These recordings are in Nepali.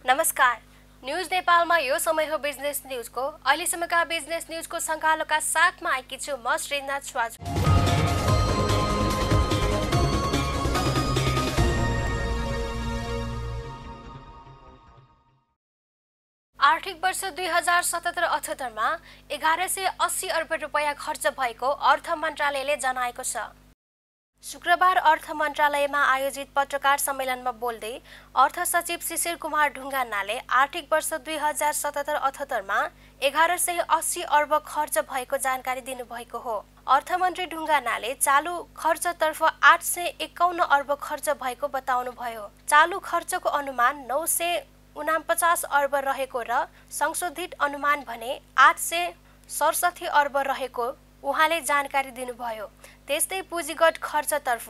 नमस्कार। न्यूज नेपालमा यो समय हो बिजनेस न्यूजको। अहिलेसम्मका बिजनेस न्यूजको सङ्कालोका साथमा आएकी छु म श्रीनाथ स्वाज। आर्थिक वर्ष 2077-78 मा 1180 अर्ब रुपैयाँ खर्च भएको अर्थ मन्त्रालयले जनाएको छ। शुक्रबार अर्थ मन्त्रालयमा आयोजित पत्रकार सम्मेलनमा बोल्दै अर्थ सचिव शिशिर कुमार ढुङ्गानाले आर्थिक वर्ष 2077-78 मा 1180 अर्ब खर्च भएको जानकारी दिनुभएको हो। अर्थमन्त्री ढुङ्गानाले चालु खर्चतर्फ 851 अर्ब खर्च भएको बताउनुभयो। चालु खर्चको अनुमान 949 अर्ब रहेको र संशोधित अनुमान भने 867 अर्ब रहेको उहाँले जानकारी दिनुभयो। त्यस्तै पुँजीगत खर्चतर्फ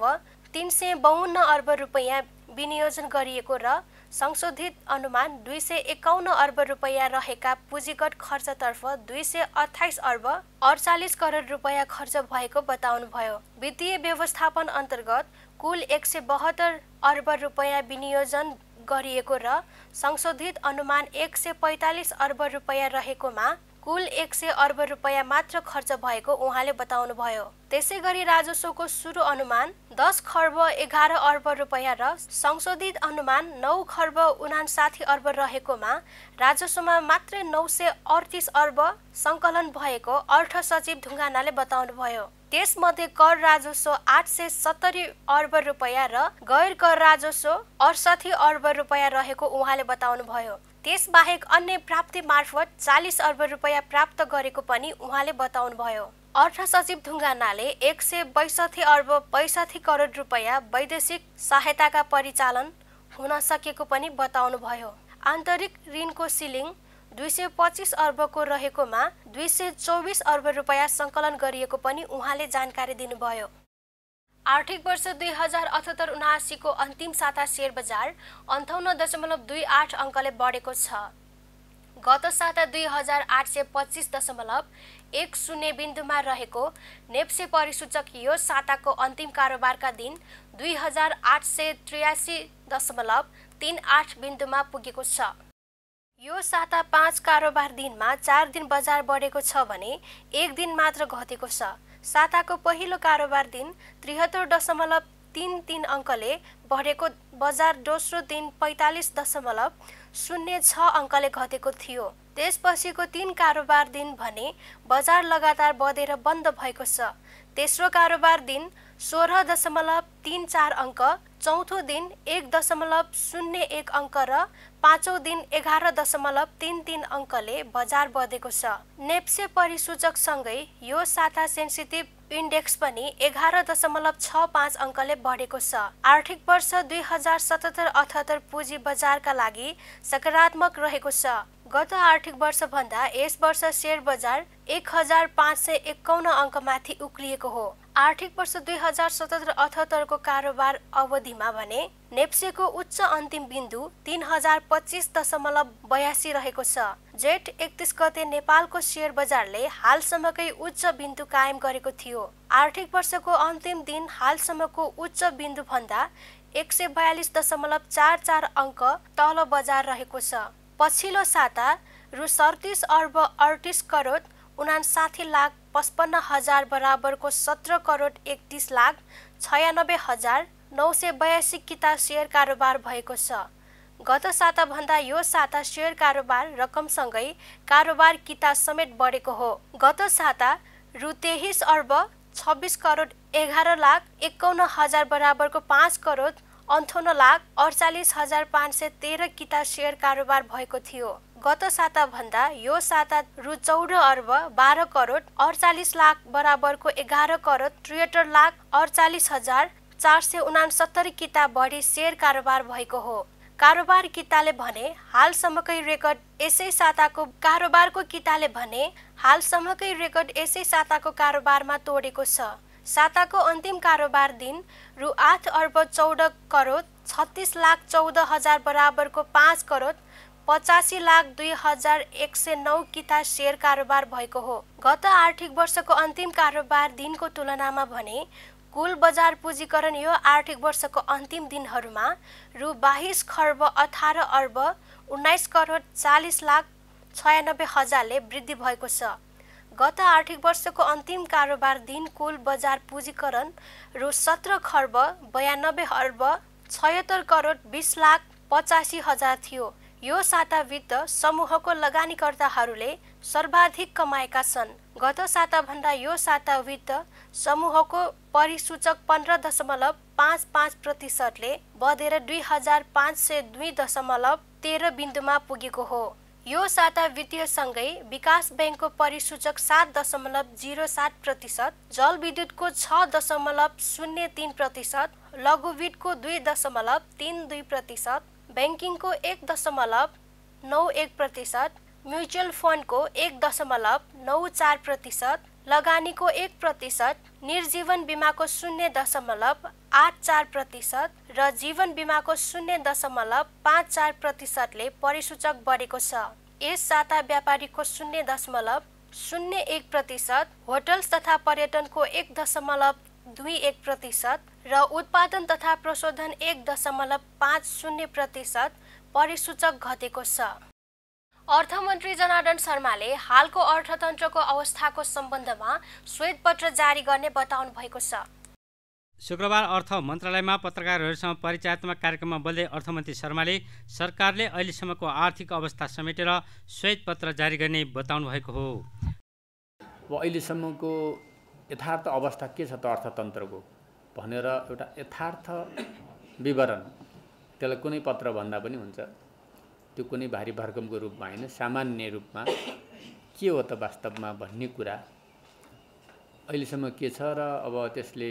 352 अर्ब रुपैयाँ विनियोजन गरिएको र संशोधित अनुमान 251 अर्ब रुपैयाँ रहेका पुँजीगत खर्चतर्फ 228 अर्ब 48 करोड रुपैयाँ खर्च भएको बताउनुभयो। वित्तीय व्यवस्थापन अन्तर्गत कुल 172 अर्ब रुपैयाँ विनियोजन गरिएको र संशोधित अनुमान 145 अर्ब रुपैयाँ रहेकोमा कुल 100 अर्ब रुपैयाँ मात्र खर्च भएको उहाँले बताउनुभयो। त्यसैगरी राजस्वको सुरु अनुमान 10 खर्ब 11 अर्ब रुपैयाँ र संशोधित अनुमान 9 खर्ब 59 अर्ब रहेकोमा राजस्वमा मात्र 938 अर्ब सङ्कलन भएको अर्थ सचिव ढुङ्गानाले बताउनुभयो। त्यसमध्ये कर राजस्व 870 अर्ब रुपैयाँ र गैर कर राजस्व 68 अर्ब रुपैयाँ रहेको उहाँले बताउनुभयो। त्यसबाहेक अन्य प्राप्ति मार्फत 40 अर्ब रुपैयाँ प्राप्त गरेको पनि उहाँले बताउनुभयो। अर्थ सचिव ढुङ्गानाले 162 अर्ब 65 करोड रुपैयाँ वैदेशिक सहायताका परिचालन हुन सकेको पनि बताउनुभयो। आन्तरिक ऋणको सिलिङ 225 अर्बको रहेकोमा 224 अर्ब रुपैयाँ सङ्कलन गरिएको पनि उहाँले जानकारी दिनुभयो। आर्थिक वर्ष 2078-79 को अन्तिम साता शेयर बजार 58.28 अङ्कले बढेको छ। गत साता 2825.10 बिन्दुमा रहेको नेप्से परिसूचक यो साताको अन्तिम कारोबारका दिन 2883.38 बिन्दुमा पुगेको छ। यो साता 5 कारोबार दिनमा 4 दिन बजार बढेको छ भने 1 दिन मात्र घटेको छ। साताको पहिलो कारोबार दिन 73.33 अङ्कले बढेको बजार दोस्रो दिन 45.06 अङ्कले घटेको थियो। त्यसपछिको 3 कारोबार दिन भने बजार लगातार बढेर बन्द भएको छ। तेस्रो कारोबार दिन 16.34 अङ्क, चौथो दिन 1.01 अङ्क र पाँचौं दिन 11.33 अङ्कले बजार बढेको छ। नेप्से परिसूचकसँगै यो साता सेन्सिटिभ इन्डेक्स पनि 11.65 अङ्कले बढेको छ। आर्थिक वर्ष 2077-78 पुँजी बजारका लागि सकारात्मक रहेको छ। गत आर्थिक वर्षभन्दा यस वर्ष शेयर बजार 1551 अङ्कमाथि उक्लिएको हो। आर्थिक वर्ष 2077-78 को कारोबार अवधिमा भने नेप्सेको उच्च अन्तिम बिन्दु 3025.82 रहेको छ। जेठ 31 गते नेपालको शेयर बजारले हालसम्मकै उच्च बिन्दु कायम गरेको थियो। आर्थिक वर्षको अन्तिम दिन हालसम्मको उच्च बिन्दु भन्दा 142.44 अङ्क तल बजार रहेको छ। पछिल्लो साता रु 37 अर्ब 38 करोड 59 लाख 55 हजार बराबरको 17 करोड 31 लाख 96 हजार 982 किता शेयर कारोबार भएको छ। गत साता भन्दा यो साता शेयर कारोबार रकमसँगै कारोबार किता समेत बढेको हो। गत साता रु 23 अर्ब 26 करोड 11 लाख 51 हजार बराबरको 5 करोड 58 लाख 48 हजार 513 किता शेयर कारोबार भएको थियो। गत साता भन्दा यो साता रु 14 अर्ब 12 करोड 48 लाख बराबरको 11 करोड 73 लाख 48 हजार 469 किता बढी शेयर कारोबार भएको हो। कारोबार किताले भने हालसम्मकै रेकर्ड यसै साताको कारोबारमा तोडेको छ। साताको अन्तिम कारोबार दिन रु 8 अर्ब 14 करोड 36 लाख 14 हजार बराबरको 5 करोड 85 लाख 2 हजार 109 किता शेयर कारोबार भएको हो। गत आर्थिक वर्षको अन्तिम कारोबार दिनको तुलनामा भने कुल बजार पुँजीकरण यो आर्थिक वर्षको अन्तिम दिनहरूमा रु 22 खर्ब 18 अर्ब 19 करोड 40 लाख 96 हजारले वृद्धि भएको छ। गत आर्थिक वर्षको अन्तिम कारोबार दिन कुल बजार पुँजीकरण रु 17 खर्ब 92 अर्ब 76 करोड 20 लाख 85 हजार थियो। यो साता वित्त समूहको लगानीकर्ताहरूले सर्वाधिक कमाएका छन्। गत साताभन्दा यो साता वित्त समूहको परिसूचक 15.55%ले बढेर 2502.13 बिन्दुमा पुगेको हो। यो साता वित्तीय सँगै विकास बैंकको परिसूचक 7.07%, जलविद्युतको 6.03%, लघुवित्तको 2.32%, बैंकिङको 1.91%, म्युचुअल फन्डको 1.94%, लगानीको 1%, निर्जीवन बीमाको 0.84% र जीवन बीमाको 0.54%ले परिसूचक बढेको छ। यस साता व्यापारीको 0.01%, होटल्स तथा पर्यटनको 1.21% र उत्पादन तथा प्रशोधन 1.50% परिसूचक घटेको छ। अर्थमन्त्री जनार्दन शर्माले हालको अर्थतन्त्रको अवस्थाको सम्बन्धमा श्वेतपत्र जारी गर्ने बताउनु भएको छ। शुक्रबार अर्थ मन्त्रालयमा पत्रकारहरूसँग परिचयात्मक कार्यक्रममा बोल्दै अर्थमन्त्री शर्माले सरकारले अहिलेसम्मको आर्थिक अवस्था समेटेर श्वेतपत्र जारी गर्ने बताउनु भएको हो। अहिलेसम्मको यथार्थ अवस्था के छ त अर्थतन्त्रको भनेर एउटा यथार्थ विवरण, त्यसलाई कुनै पत्र भन्दा पनि हुन्छ, त्यो कुनै भारी भरकमको रूपमा होइन, सामान्य रूपमा के हो त वास्तवमा भन्ने कुरा अहिलेसम्म के छ र अब त्यसले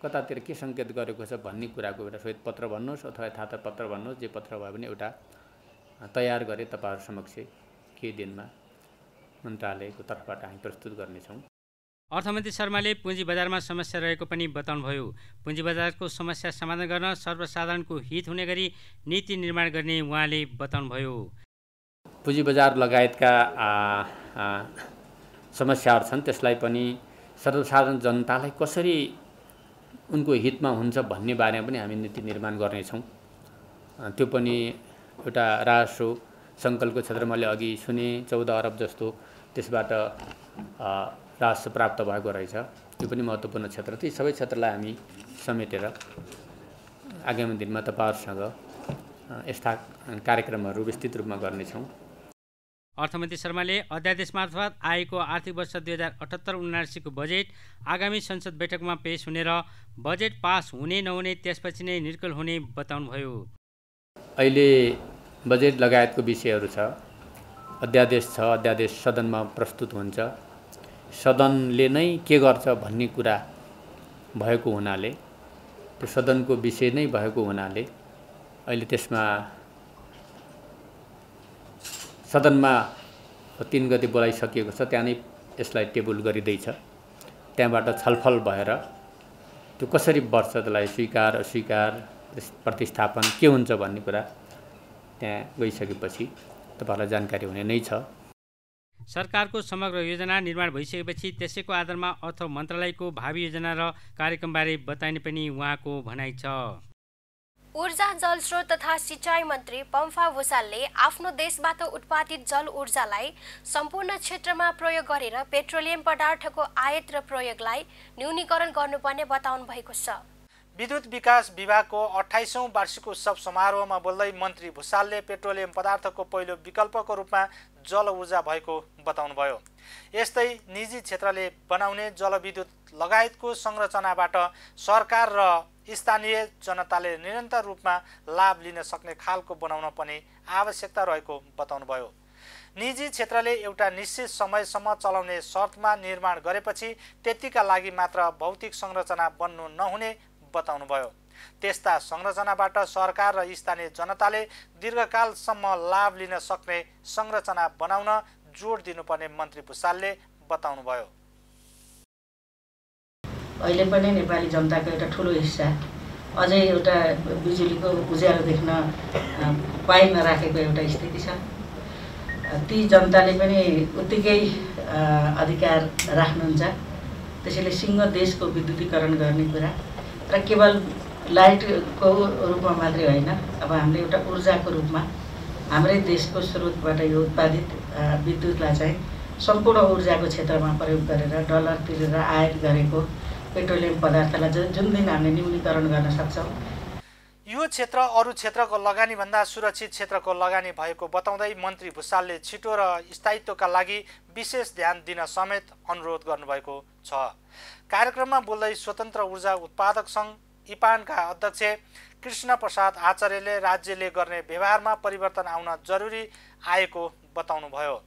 कतातिर के सङ्केत गरेको छ भन्ने कुराको एउटा श्वेतपत्र भन्नुहोस् अथवा यथार्थ पत्र भन्नुहोस्, जे पत्र भए पनि एउटा तयार गरे तपाईँहरू समक्ष केही दिनमा मन्त्रालयको तर्फबाट हामी प्रस्तुत गर्नेछौँ। अर्थमन्त्री शर्माले पुँजी बजारमा समस्या रहेको पनि बताउनुभयो। पुँजी बजारको समस्या समाधान गर्न सर्वसाधारणको हित हुने गरी नीति निर्माण गर्ने उहाँले बताउनुभयो। पुँजी बजार लगायतका समस्याहरू छन्, त्यसलाई पनि सर्वसाधारण जनतालाई कसरी उनको हितमा हुन्छ भन्ने बारेमा पनि हामी नीति निर्माण गर्नेछौँ। त्यो पनि एउटा राजस्व सङ्कलनको क्षेत्रमा मैले अघि सुने 14 अरब जस्तो त्यसबाट राजस्व प्राप्त भएको रहेछ, त्यो पनि महत्त्वपूर्ण क्षेत्र। ती सबै क्षेत्रलाई हामी समेटेर आगामी दिनमा तपाईँहरूसँग यस्ता कार्यक्रमहरू विस्तृत रूपमा गर्नेछौँ। अर्थमन्त्री शर्माले अध्यादेश मार्फत आएको आर्थिक वर्ष 2078-79 को बजेट आगामी संसद बैठकमा पेश हुने र बजेट पास हुने नहुने त्यसपछि नै निर्कल हुने बताउनुभयो। अहिले बजेट लगायतको विषयहरू छ, अध्यादेश छ, अध्यादेश सदनमा प्रस्तुत हुन्छ, सदनले नै के गर्छ भन्ने कुरा भएको हुनाले, त्यो सदनको विषय नै भएको हुनाले अहिले त्यसमा सदनमा 3 गते बोलाइसकिएको छ, त्यहाँ नै यसलाई टेबल गरिँदैछ। त्यहाँबाट छलफल भएर त्यो कसरी बढ्छ, त्यसलाई स्वीकार अस्वीकार प्रतिस्थापन के हुन्छ भन्ने कुरा त्यहाँ गइसकेपछि तपाईँहरूलाई जानकारी हुने नै छ। सरकारको समग्र योजना निर्माण भइसकेपछि त्यसैको आधारमा अर्थ मन्त्रालयको भावी योजना र कार्यक्रमबारे बताइने पनि उहाँको भनाइ छ। ऊर्जा जलस्रोत तथा सिंचाई मन्त्री पम्फा भुसालले आफ्नो देशबाट उत्पादित जल ऊर्जालाई सम्पूर्ण क्षेत्रमा प्रयोग गरेर पेट्रोलियम पदार्थको आयात र प्रयोगलाई न्यूनीकरण गर्नुपर्ने बताउनु भएको छ। विद्युत विकास विभागको 28औं वार्षिक उत्सव समारोहमा बोल्दै मन्त्री भुसालले पेट्रोलियम पदार्थको पहिलो विकल्पको रूपमा जल ऊर्जा भएको बताउनुभयो। यस्तै निजी क्षेत्रले बनाउने जलविद्युत लगायतको संरचनाबाट सरकार र स्थानीय जनताले निरन्तर रूपमा लाभ लिन सक्ने खालको बनाउन पनि आवश्यकता रहेको बताउनुभयो। निजी क्षेत्रले एउटा निश्चित समयसम्म चलाउने शर्तमा निर्माण गरेपछि त्यतिका लागि मात्र भौतिक संरचना बन्नु नहुने बताउनुभयो। त्यस्ता संरचनाबाट सरकार र स्थानीय जनताले दीर्घकालसम्म लाभ लिन सक्ने संरचना बनाउन जोड दिनुपर्ने मन्त्री भुसालले बताउनुभयो। अहिले पनि नेपाली जनताको एउटा ठुलो हिस्सा अझै एउटा बिजुलीको उज्यालो देख्न पाइ नराखेको एउटा स्थिति छ। ती जनताले पनि उत्तिकै अधिकार राख्नुहुन्छ त्यसैले सिङ्गो देशको विद्युतीकरण गर्ने कुरा र केवल लाइटको रूपमा मात्रै होइन, अब हामीले एउटा ऊर्जाको रूपमा हाम्रै देशको स्रोतबाट यो उत्पादित विद्युतलाई चाहिँ सम्पूर्ण ऊर्जाको क्षेत्रमा प्रयोग गरेर डलर तिरेर आयात गरेको पेट्रोलियम पदार्थलाई जुन दिन हामीले न्यूनीकरण गर्न सक्छौँ। यो क्षेत्र अरू क्षेत्रको लगानीभन्दा सुरक्षित क्षेत्रको लगानी भएको बताउँदै मन्त्री भुसालले छिटो र स्थायित्वका लागि विशेष ध्यान दिन समेत अनुरोध गर्नुभएको छ। कार्यक्रममा बोल्दै स्वतन्त्र ऊर्जा उत्पादक सङ्घ इपानका अध्यक्ष कृष्ण प्रसाद आचार्यले राज्यले गर्ने व्यवहारमा परिवर्तन आउन जरुरी आएको बताउनुभयो।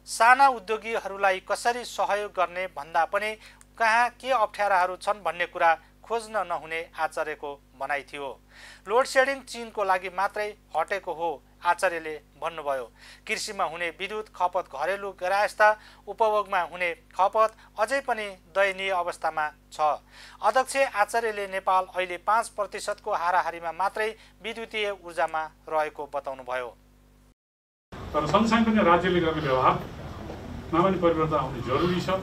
साना उद्योगीहरूलाई कसरी सहयोग गर्ने भन्दा पनि कहाँ के अप्ठ्याराहरू छन् भन्ने कुरा खोज्न नहुने आचार्यको भनाइ थियो। लोड सेडिङ चीनको लागि मात्रै हटेको हो आचार्यले भन्नुभयो। कृषिमा हुने विद्युत खपत घरेलु गरायस्ता उपभोगमा हुने खपत अझै पनि दयनीय अवस्थामा छ। अध्यक्ष आचार्यले नेपाल अहिले 5% को हाराहारीमा मात्रै विद्युतीय ऊर्जामा रहेको बताउनुभयो। तर सँगसँगै पनि राज्यले गर्ने व्यवहारमा पनि परिवर्तन आउनु जरुरी छ।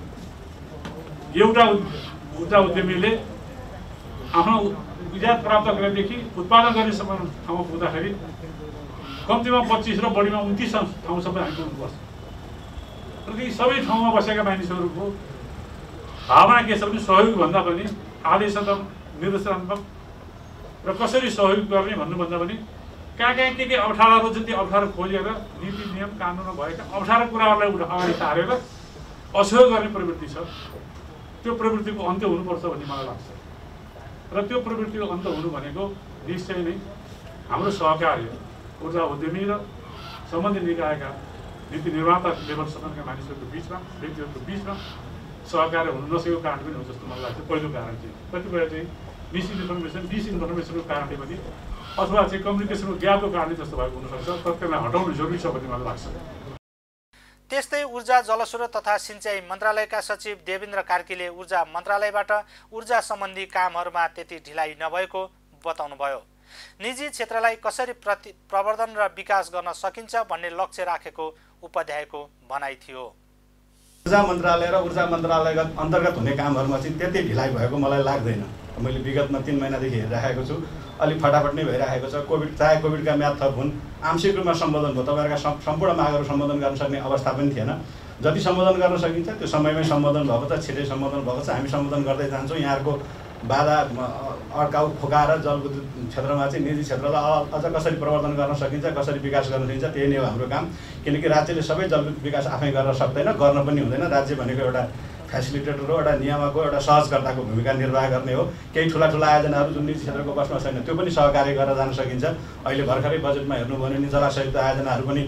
एउटा ऊर्जा उद्यमीले आफ्नो इजात प्राप्त गरेदेखि उत्पादन गर्ने ठाउँमा पुग्दाखेरि कम्तीमा 25 र बढीमा 29 ठाउँसम्म हामी पुग्नुपर्छ। र ती सबै ठाउँमा बसेका मानिसहरूको भावना के छ भने सहयोगभन्दा पनि आदेशात्मक निर्देशात्मक र कसरी सहयोग गर्ने भन्नुभन्दा पनि कहाँ के अप्ठ्याराहरू छ त्यो अप्ठ्यारो खोजेर नीति नियम कानुनमा भएका अप्ठ्यारो कुराहरूलाई अगाडि सारेर असहयोग गर्ने प्रवृत्ति छ। त्यो प्रवृत्तिको अन्त्य हुनुपर्छ भन्ने मलाई लाग्छ। र त्यो प्रवृत्तिको अन्त हुनु भनेको निश्चय नै हाम्रो सहकार्य ऊर्जा उद्यमी र सम्बन्धित निकायका नीति निर्माता लेभलसम्मका मानिसहरूको बिचमा व्यक्तिहरूको बिचमा सहकार्य हुन नसकेको कारण पनि हो जस्तो मलाई लाग्छ। पहिलो कारण चाहिँ कतिपय चाहिँ मिसइन्फर्मेसन डिसइन्फर्मेसनको कारणले पनि अथवा चाहिँ कम्युनिकेसनको ग्यापको कारणले जस्तो भएको हुनसक्छ। त्यसलाई हटाउनु जरुरी छ भन्ने मलाई लाग्छ। त्यस्तै ऊर्जा जलस्रोत तथा सिंचाई मन्त्रालयका सचिव देवेन्द्र कार्कीले ऊर्जा मन्त्रालयबाट ऊर्जा सम्बन्धी कामहरूमा त्यति ढिलाइ नभएको बताउनुभयो। निजी क्षेत्रलाई कसरी प्रवर्धन र विकास गर्न सकिन्छ भन्ने लक्ष्य राखेको उपाध्यायको भनाइ थियो। ऊर्जा मन्त्रालय र ऊर्जा मन्त्रालयगत अन्तर्गत हुने कामहरूमा चाहिँ त्यति ढिलाइ भएको मलाई लाग्दैन। मैले विगतमा 3 महिनादेखि हेरिराखेको छु, अलिक फटाफट नै भइरहेको छ। चाहे कोभिडका म्याद थप हुन्, आंशिक रूपमा सम्बोधन भयो, तपाईँहरूका सम्पूर्ण मागहरू सम्बोधन गर्न सक्ने अवस्था पनि थिएन। जति सम्बोधन गर्न सकिन्छ त्यो समयमै सम्बोधन भएको छ, छिटै सम्बोधन भएको छ। हामी सम्बोधन गर्दै जान्छौँ। यहाँहरूको बाधा अड्काउ फुकाएर जलविद्युत क्षेत्रमा चाहिँ निजी क्षेत्रलाई अझ कसरी प्रवर्धन गर्न सकिन्छ, कसरी विकास गर्न सकिन्छ, त्यही नै हो हाम्रो काम। किनकि राज्यले सबै जलविद्युत विकास आफै गर्न सक्दैन, गर्न पनि हुँदैन। राज्य भनेको एउटा फेसिलिटेटर हो, एउटा नियामक हो, एउटा सहजकर्ताको भूमिका निर्वाह गर्ने हो। केही ठुला आयोजनाहरू जुन निजी क्षेत्रको बसमा छैन त्यो पनि सहकार्य गरेर जान सकिन्छ। अहिले भर्खरै बजेटमा हेर्नुभयो भने जलाशययुक्त आयोजनाहरू पनि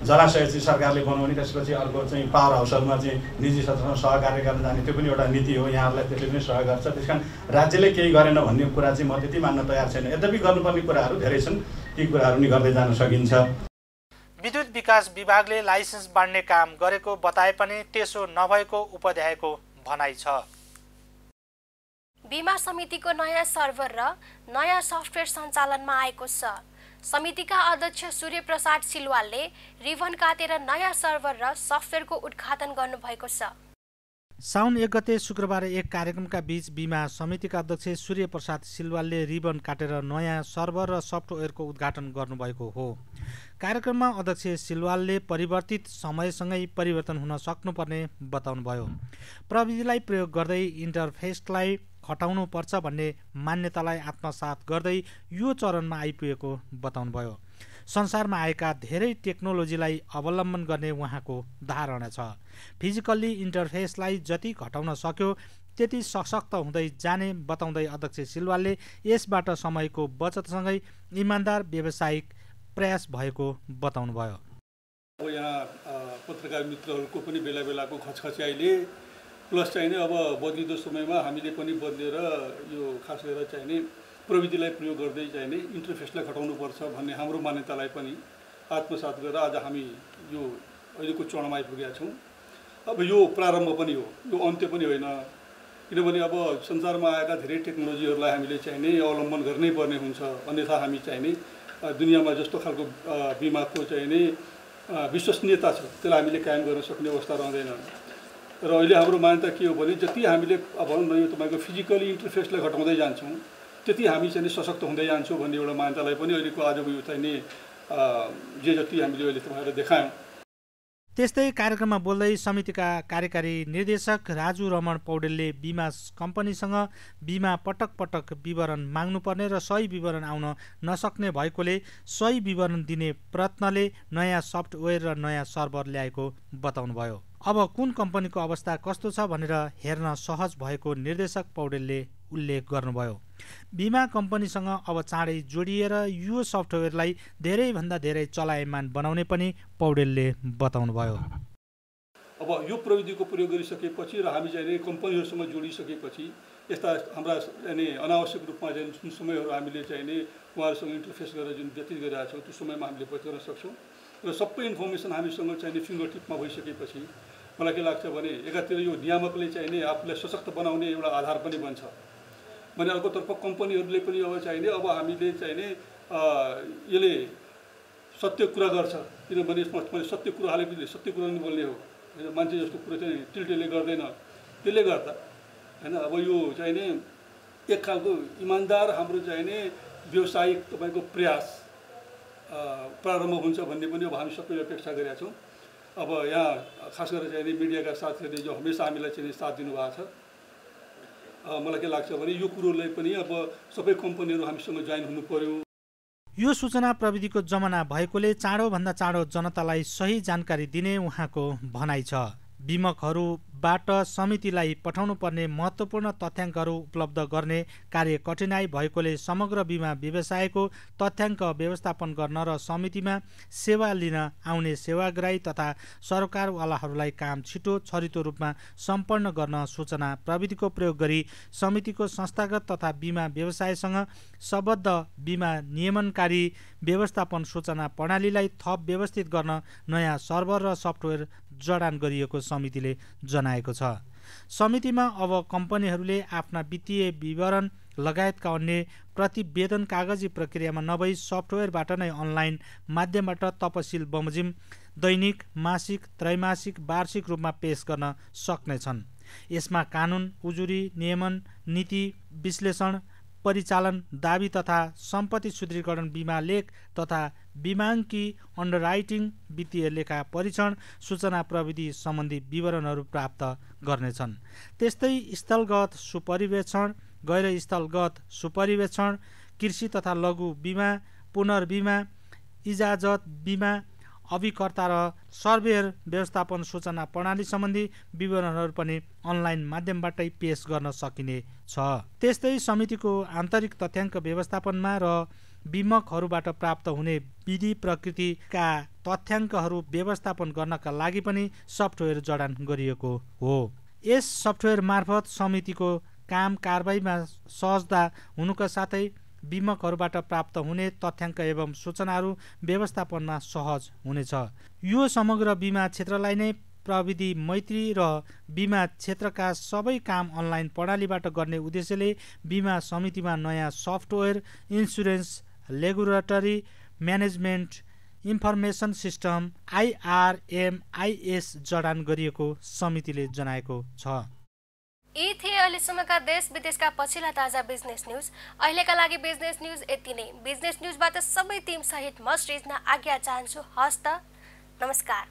जलाशय चाहिँ सरकारले बनाउने, त्यसपछि अर्को चाहिँ पावर हाउसहरूमा चाहिँ निजी क्षेत्रसँग सहकार्य गर्न जाने, त्यो पनि एउटा नीति हो। यहाँहरूलाई त्यसले पनि सहयोग गर्छ। त्यस कारण राज्यले केही गरेन भन्ने कुरा चाहिँ म त्यति मान्न तयार छैन। यद्यपि गर्नुपर्ने कुराहरू धेरै छन्, ती कुराहरू नि गर्दै जान सकिन्छ। विद्युत विकास विभागले लाइसेन्स बाँड्ने काम गरेको बताए पनि त्यसो नभएको उपाध्यायको भनाइ छ। बीमा समितिको नयाँ सर्भर र नयाँ सफ्टवेयर सञ्चालनमा आएको छ। समितिका अध्यक्ष सूर्य प्रसाद सिलवालले रिबन काटेर नयाँ सर्भर र सफ्टवेयरको उद्घाटन गर्नुभएको छ। साउन 1 गते शुक्रबार एक कार्यक्रमका बीच बीमा समितिका अध्यक्ष सूर्य प्रसाद सिलवालले रिबन काटेर नयाँ सर्भर र सफ्टवेयरको उद्घाटन गर्नुभएको हो। कार्यक्रममा अध्यक्ष सिलवालले परिवर्तित समयसँगै परिवर्तन हुन सक्नुपर्ने बताउनुभयो। प्रविधिलाई प्रयोग गर्दै इन्टरफेसलाई हटाउनुपर्छ भन्ने मान्यतालाई आत्मसात गर्दै यो चरणमा आइपुगेको बताउनुभयो। संसारमा आएका धेरै टेक्नोलोजीलाई अवलम्बन गर्ने उहाँको धारणा छ। फिजिकल्ली इन्टरफेसलाई जति घटाउन सक्यो त्यति सशक्त हुँदै जाने बताउँदै अध्यक्ष सिलवालले यसबाट समयको बचतसँगै इमान्दार व्यावसायिक प्रयास भएको बताउनुभयो। अब यहाँ पत्रकार मित्रहरूको पनि बेला बेलाको खचखच्याइले प्लस चाहिँ नि अब बदलिँदो समयमा हामीले पनि बदलेर यो खास गरेर चाहिँ नि प्रविधिलाई प्रयोग गर्दै चाहिँ नि इन्टरफेसलाई घटाउनुपर्छ भन्ने हाम्रो मान्यतालाई पनि आत्मसात गरेर आज हामी यो अहिलेको चरणमा आइपुगेका छौँ। अब यो प्रारम्भ पनि हो, यो अन्त्य पनि होइन। किनभने अब संसारमा आएका धेरै टेक्नोलोजीहरूलाई हामीले चाहिँ नि अवलम्बन गर्नै पर्ने हुन्छ, अन्यथा हामी चाहिँ नि दुनियाँमा जस्तो खालको बिमाको चाहिँ नि विश्वसनीयता छ त्यसलाई हामीले कायम गर्न सक्ने अवस्था रहँदैन। र अहिले हाम्रो मान्यता के हो भने जति हामीले अब भनौँ न यो तपाईँको फिजिकली इन्टरफेसलाई घटाउँदै जान्छौँ त्यति हामी चाहिँ सशक्त हुँदै जान्छौँ भन्ने एउटा मान्यतालाई पनि अहिलेको आजको यो चाहिँ नि जे जति हामीले अहिले तपाईँहरूलाई देखायौँ। त्यस्तै कार्यक्रममा बोल्दै समितिका कार्यकारी निर्देशक राजु रमण पौडेलले बीमा कम्पनीसँग बीमा पटक पटक विवरण माग्नुपर्ने र सही विवरण आउन नसक्ने भएकोले सही विवरण दिने प्रयत्नले नयाँ सफ्टवेयर र नयाँ सर्भर ल्याएको बताउनुभयो। अब कुन कम्पनीको अवस्था कस्तो छ भनेर हेर्न सहज भएको निर्देशक पौडेलले उल्लेख गर्नुभयो। बीमा कम्पनीसँग अब चाँडै जोडिएर यो सफ्टवेयरलाई धेरैभन्दा धेरै चलायमान बनाउने पनि पौडेलले बताउनुभयो। अब यो प्रविधिको प्रयोग गरिसकेपछि र हामी चाहिँ कम्पनीहरूसँग जोडिसकेपछि यस्ता हाम्रा चाहिँ अनावश्यक रूपमा चाहिँ जुन समयहरू हामीले चाहिँ उहाँहरूसँग इन्टरफेस गरेर जुन व्यतीत गरिरहेका छौँ त्यो समयमा हामीले बचत गर्न सक्छौँ र सबै इन्फर्मेसन हामीसँग चाहिँ फिङ्गर टिपमा भइसकेपछि मलाई के लाग्छ भने एकातिर यो नियामकले चाहिँ आफूलाई सशक्त बनाउने एउटा आधार पनि बन्छ भने अर्कोतर्फ कम्पनीहरूले पनि अब चाहिने अब हामीले चाहिने यसले सत्य कुरा गर्छ किनभने यसमा मैले सत्य कुरा हालेपछि सत्य कुरा नि बोल्ने हो होइन मान्छे जस्तो कुरा चाहिँ टिल्टेले गर्दैन त्यसले गर्दा होइन अब यो चाहिने एक खालको इमान्दार हाम्रो चाहिने व्यावसायिक तपाईँको प्रयास प्रारम्भ हुन्छ भन्ने पनि अब हामी सबैले अपेक्षा गरेका छौँ। अब यहाँ खास गरेर चाहिने मिडियाका साथीहरूले जो हमेसा हामीलाई चाहिँ साथ दिनुभएको छ मलाई के लाग्छ भने यो कुरोलाई पनि अब सबै कम्पनीहरू हामीसँग जोइन हुनु पर्यो। यो सूचना प्रविधिको जमाना भएकोले चाँडोभन्दा चाँडो जनतालाई सही जानकारी दिने उहाँको भनाइ छ। बीमकहरूबाट समितिलाई पठाउनु पर्ने महत्त्वपूर्ण तथ्याङ्कहरू उपलब्ध गर्ने कार्य कठिनाई भएकोले समग्र बीमा व्यवसायको तथ्याङ्क व्यवस्थापन गर्न र समितिमा सेवा लिन आउने सेवाग्राही तथा सरकारवालाहरूलाई काम छिटो छरितो रूपमा सम्पन्न गर्न सूचना प्रविधिको प्रयोग गरी समितिको संस्थागत तथा बीमा व्यवसायसँग सम्बद्ध बीमा नियमनकारी व्यवस्थापन सूचना प्रणालीलाई थप व्यवस्थित गर्न नयाँ सर्भर र सफ्टवेयर जडान गरिएको समितिले जनाएको छ। समितिमा अब कम्पनीहरूले आफ्ना वित्तीय विवरण लगायतका अन्य प्रतिवेदन कागजी प्रक्रियामा नभई सफ्टवेयरबाट नै अनलाइन माध्यमबाट तपसिल बमोजिम दैनिक मासिक त्रैमासिक वार्षिक रूपमा पेश गर्न सक्नेछन्। यसमा कानुन उजुरी नियमन नीति विश्लेषण परिचालन दावी तथा सम्पत्ति शुद्धिकरण बीमा लेख तथा बीमाङ्की अन्डरराइटिङ वित्तीय लेखा परीक्षण सूचना प्रविधि सम्बन्धी विवरणहरू प्राप्त गर्नेछन्। त्यस्तै स्थलगत सुपरिवेक्षण गैर स्थलगत सुपरिवेक्षण कृषि तथा लघु बीमा पुनर्बीमा इजाजत बीमा अभिकर्ता र सर्वेयर व्यवस्थापन सूचना प्रणाली सम्बन्धी विवरणहरू पनि अनलाइन माध्यमबाटै पेश गर्न सकिने छ। त्यस्तै समितिको आन्तरिक तथ्याङ्क व्यवस्थापनमा र बीमकहरूबाट प्राप्त हुने विधि प्रकृतिका तथ्याङ्कहरू व्यवस्थापन गर्नका लागि पनि सफ्टवेयर जडान गरिएको हो। यस सफ्टवेयर मार्फत समितिको काम कारबाहीमा सहजता हुनुका साथै बीमकहरूबाट प्राप्त हुने तथ्याङ्क एवं सूचनाहरू व्यवस्थापनमा सहज हुनेछ। यो समग्र बीमा क्षेत्रलाई नै प्रविधि मैत्री र बीमा क्षेत्रका सबै काम अनलाइन प्रणालीबाट गर्ने उद्देश्यले बीमा समितिमा नयाँ software insurance regulatory management information system IRMIS जडान गरिएको समितिले जनाएको छ। यी थिए अहिलेसम्मका देश विदेशका पछिल्ला ताजा बिजनेस न्युज। अहिलेका लागि बिजनेस न्युज यति नै। बिजनेस न्युजबाट सबै टिम सहित म सृजना आज्ञा चाहन्छु। हस्त नमस्कार।